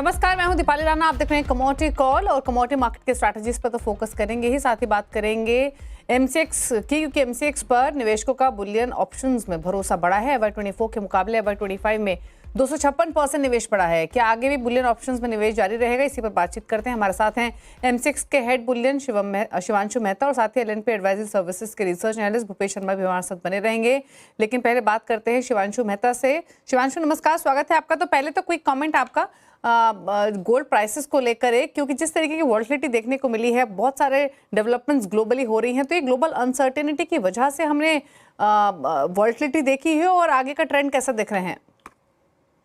नमस्कार, मैं हूं दीपाली राणा। आप देख रहे हैं कमोडिटी कॉल और कमोडिटी मार्केट के स्ट्रैटेजीज पर तो फोकस करेंगे ही, साथ ही बात करेंगे एमसीएक्स की, क्योंकि एमसीएक्स पर निवेशकों का बुलियन ऑप्शंस में भरोसा बढ़ा है। FY24 के मुकाबले FY25 में 256% निवेश बढ़ा है। क्या आगे भी बुलियन ऑप्शंस में निवेश जारी रहेगा? इसी पर बातचीत करते हैं। हमारे साथ हैं एमसीएक्स के हेड बुलियन शिवांशु मेहता और साथ ही LNP एडवाइजरी सर्विसेज के रिसर्च एनालिस्ट भूपेश शर्मा भी हमारे साथ बने रहेंगे। लेकिन पहले बात करते हैं शिवांशु मेहता से। शिवांशु नमस्कार, स्वागत है आपका। तो पहले तो क्विक कमेंट आपका गोल्ड प्राइसेस को लेकर है, क्योंकि जिस तरीके की वॉलेटिलिटी देखने को मिली है, बहुत सारे डेवलपमेंट्स ग्लोबली हो रही हैं, तो ये ग्लोबल अनसर्टेनिटी की वजह से हमने वॉलेटिलिटी देखी है और आगे का ट्रेंड कैसा देख रहे हैं?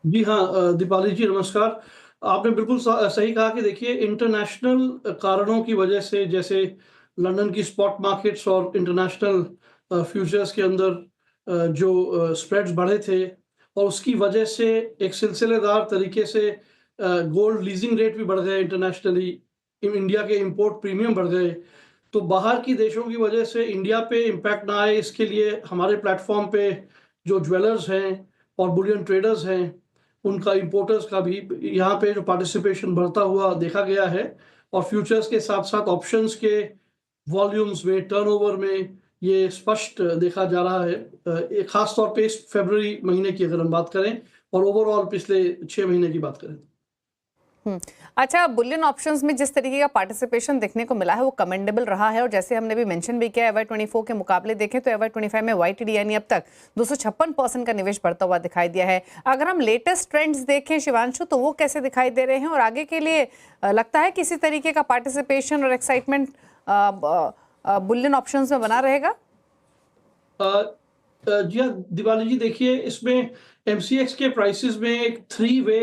जी हाँ, दीपाली जी नमस्कार। आपने बिल्कुल सही कहा कि देखिए इंटरनेशनल कारणों की वजह से, जैसे लंदन की स्पॉट मार्केट्स और इंटरनेशनल फ्यूचर्स के अंदर जो स्प्रेड्स बढ़े थे, और उसकी वजह से एक सिलसिलेदार तरीके से गोल्ड लीजिंग रेट भी बढ़ गए इंटरनेशनली, इंडिया के इंपोर्ट प्रीमियम बढ़ गए। तो बाहर की देशों की वजह से इंडिया पे इम्पैक्ट ना आए, इसके लिए हमारे प्लेटफॉर्म पे जो ज्वेलर्स हैं और बुलियन ट्रेडर्स हैं, उनका इंपोर्टर्स का भी यहाँ पे जो पार्टिसिपेशन बढ़ता हुआ देखा गया है। और फ्यूचर्स के साथ साथ ऑप्शंस के वॉल्यूम्स में, टर्नओवर में ये स्पष्ट देखा जा रहा है, खास तौर पे इस फरवरी महीने की अगर हम बात करें और ओवरऑल पिछले 6 महीने की बात करें। अच्छा, बुलियन ऑप्शंस में जिस तरीके का पार्टिसिपेशन देखने को मिला है वो कमेंडेबल रहा है, और जैसे हमने भी मेंशन भी किया, FY24 के मुकाबले देखें तो FY25 में YTD यानी अब तक 256% का निवेश बढ़ता हुआ दिखाई दिया है। अगर हम लेटेस्ट ट्रेंड्स देखें शिवांशु, तो वो कैसे दिखाई दे रहे हैं, और आगे के लिए लगता है किसी तरीके का पार्टिसिपेशन और एक्साइटमेंट बुलियन ऑप्शंस में बना रहेगा? जी हाँ दिवाली जी, देखिए इसमें MCX के प्राइसेस में एक 3-वे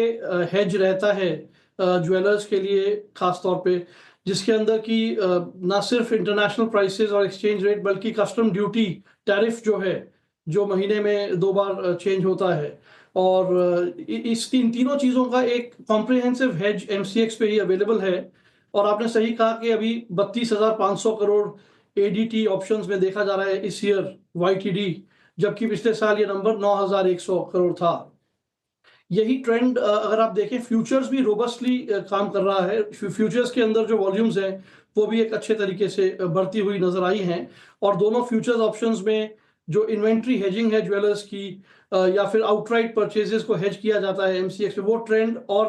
हेज रहता है ज्वेलर्स के लिए, खास तौर पे, जिसके अंदर कि ना सिर्फ इंटरनेशनल प्राइसेस और एक्सचेंज रेट, बल्कि कस्टम ड्यूटी टैरिफ जो है, जो महीने में 2 बार चेंज होता है। और इस तीनों चीज़ों का एक कॉम्प्रिहेंसिव हेज MCX पे ही अवेलेबल है। और आपने सही कहा कि अभी 32,500 करोड़ ADT ऑप्शंस में देखा जा रहा है इस ईयर YTD, जबकि पिछले साल ये नंबर 9,100 करोड़ था। यही ट्रेंड अगर आप देखें, फ्यूचर्स भी रोबस्टली काम कर रहा है। फ्यूचर्स के अंदर जो वॉल्यूम्स हैं वो भी एक अच्छे तरीके से बढ़ती हुई नजर आई हैं। और दोनों फ्यूचर्स ऑप्शंस में जो इन्वेंट्री हेजिंग है ज्वेलर्स की, या फिर आउटराइट परचेजेस को हेज किया जाता है MCX पे, वो ट्रेंड और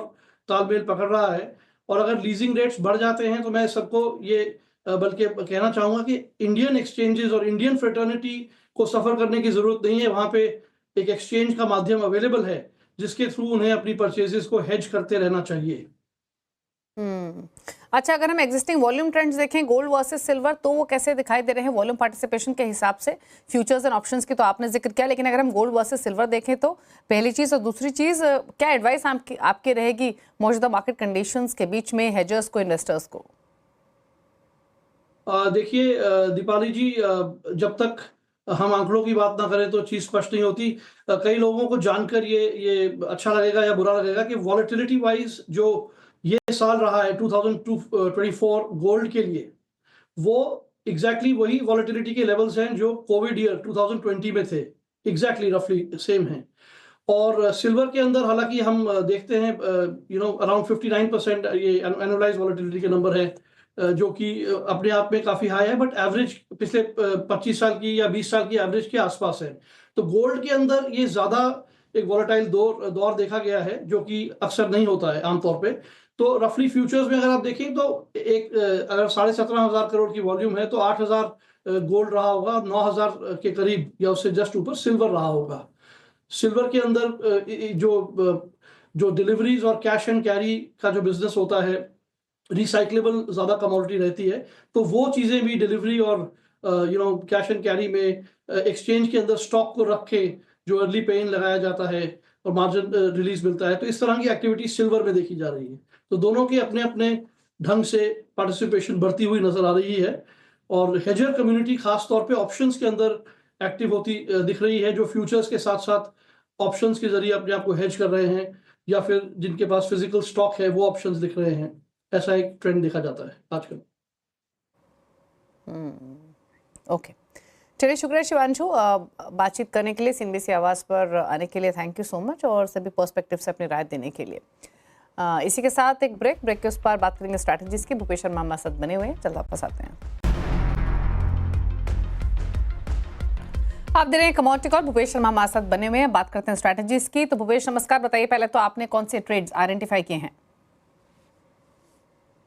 तालमेल पकड़ रहा है। और अगर लीजिंग रेट्स बढ़ जाते हैं तो मैं सबको ये बल्कि कहना चाहूंगा कि इंडियन एक्सचेंजेस और इंडियन फ्रेटर्निटी को सफर करने की जरूरत नहीं है। वहां पे एक एक्सचेंज का माध्यम अवेलेबल है जिसके थ्रू उन्हें अपनी परचेजेस को हेज करते रहना चाहिए। अच्छा, अगर हम एग्जिस्टिंग वॉल्यूम ट्रेंड्स देखें गोल्ड वर्सेस सिल्वर, तो वो कैसे दिखाई दे रहे हैं वॉल्यूम पार्टिसिपेशन के हिसाब से? फ्यूचर्स एंड ऑप्शंस की तो आपने जिक्र किया, लेकिन अगर हम गोल्ड वर्सेस सिल्वर देखें तो पहली चीज, और दूसरी चीज, क्या एडवाइस आपकी रहेगी मौजूदा मार्केट कंडीशंस के बीच में हेजर्स को, इन्वेस्टर्स को? देखिए दीपाली जी, जब तक हम आंकड़ों की बात ना करें तो चीज स्पष्ट नहीं होती। कई लोगों को जानकर ये अच्छा लगेगा या बुरा लगेगा कि वॉलेटिलिटी वाइज जो ये साल रहा है 2024 गोल्ड के लिए, वो एग्जैक्टली वही वॉलेटिलिटी के लेवल्स हैं जो कोविड ईयर 2020 में थे। एग्जैक्टली रफली सेम हैं। और सिल्वर के अंदर हालांकि हम देखते हैं अराउंड 59% ये एनुअलाइज वॉलेटिलिटी के नंबर है, जो कि अपने आप में काफी हाई है, बट एवरेज पिछले 25 साल की या 20 साल की एवरेज के आसपास है। तो गोल्ड के अंदर ये ज्यादा एक वॉलेटाइल दौर देखा गया है, जो कि अक्सर नहीं होता है आमतौर पे। तो रफली फ्यूचर्स में अगर आप देखें तो एक अगर 17,500 करोड़ की वॉल्यूम है तो 8,000 गोल्ड रहा होगा, 9,000 के करीब या उससे जस्ट ऊपर सिल्वर रहा होगा। सिल्वर के अंदर जो डिलीवरीज और कैश एंड कैरी का जो बिजनेस होता है, रिसाइक्लेबल ज्यादा कमोडिटी रहती है, तो वो चीजें भी डिलीवरी और कैश एंड कैरी में एक्सचेंज के अंदर स्टॉक को रख के जो अर्ली पे इन लगाया जाता है और मार्जिन रिलीज मिलता है, तो इस तरह की एक्टिविटी सिल्वर में देखी जा रही है। तो दोनों के अपने अपने ढंग से पार्टिसिपेशन बढ़ती हुई नजर आ रही है। और हेजर कम्युनिटी खास तौर पे ऑप्शंस के अंदर एक्टिव होती दिख रही है, जो फ्यूचर्स के साथ साथ ऑप्शंस के जरिए अपने आप को हेज कर रहे हैं, या फिर जिनके पास फिजिकल स्टॉक है वो ऑप्शंस दिख रहे हैं। ऐसा एक ट्रेंड देखा जाता है आजकल। ओके, चलिए, शुक्रिया शिवांशु, बातचीत करने के लिए, CNBC आवाज पर आने के लिए थैंक यू सो मच, और सभी पर्सपेक्टिव से अपनी राय देने के लिए। इसी के साथ एक ब्रेक के उस पर बात करेंगे स्ट्रैटेजीज की। भूपेश शर्मा हमारे साथ बने हुए हैं, चल वापस आते हैं। आप दे रहे हैं कमोडिटी कॉल, भूपेश शर्मा हमारे साथ बने हुए हैं, बात करते हैं स्ट्रैटेजीज की। तो भूपेश नमस्कार, बताइए पहले तो आपने कौन से ट्रेड्स आइडेंटिफाई किए हैं?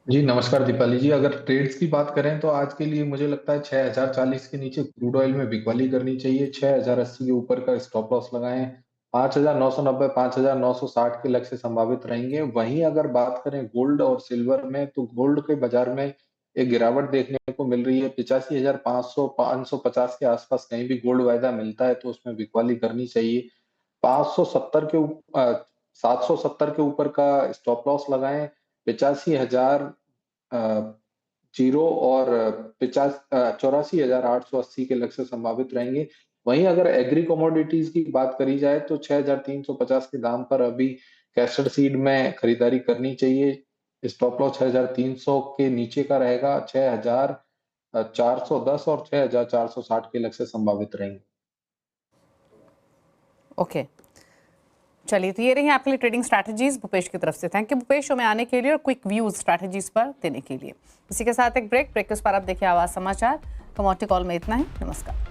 जी नमस्कार दीपाली जी। अगर ट्रेड्स की बात करें तो आज के लिए मुझे लगता है 6040 के नीचे क्रूड ऑयल में बिकवाली करनी चाहिए। 6080 के ऊपर का स्टॉप लॉस लगाएं। 5990 5960 के लक्ष्य संभावित रहेंगे। वहीं अगर बात करें गोल्ड और सिल्वर में, तो गोल्ड के बाजार में एक गिरावट देखने को मिल रही है। 85,500 550 के आसपास कहीं भी गोल्ड वायदा मिलता है तो उसमें बिकवाली करनी चाहिए। 570 के 770 के ऊपर का स्टॉप लॉस लगाएं। 85,000 जीरो और 84,880 के लक्ष्य संभावित रहेंगे। वहीं अगर एग्री कमोडिटीज की बात करी जाए तो 6,350 के दाम पर अभी कैस्टर सीड में खरीदारी करनी चाहिए। स्टॉप लॉस 6,300 के नीचे का रहेगा। 6,410 और 6,460 के लक्ष्य संभावित रहेंगे। ओके, चलिए, तो ये रही आपके लिए ट्रेडिंग स्ट्रैटेजीज भूपेश की तरफ से। थैंक यू भूपेश, शो में आने के लिए और क्विक व्यूज स्ट्रैटेजीज पर देने के लिए। इसी के साथ एक ब्रेक के उस पर आप देखिए आवाज समाचार। कमोडिटी कॉल में इतना ही, नमस्कार।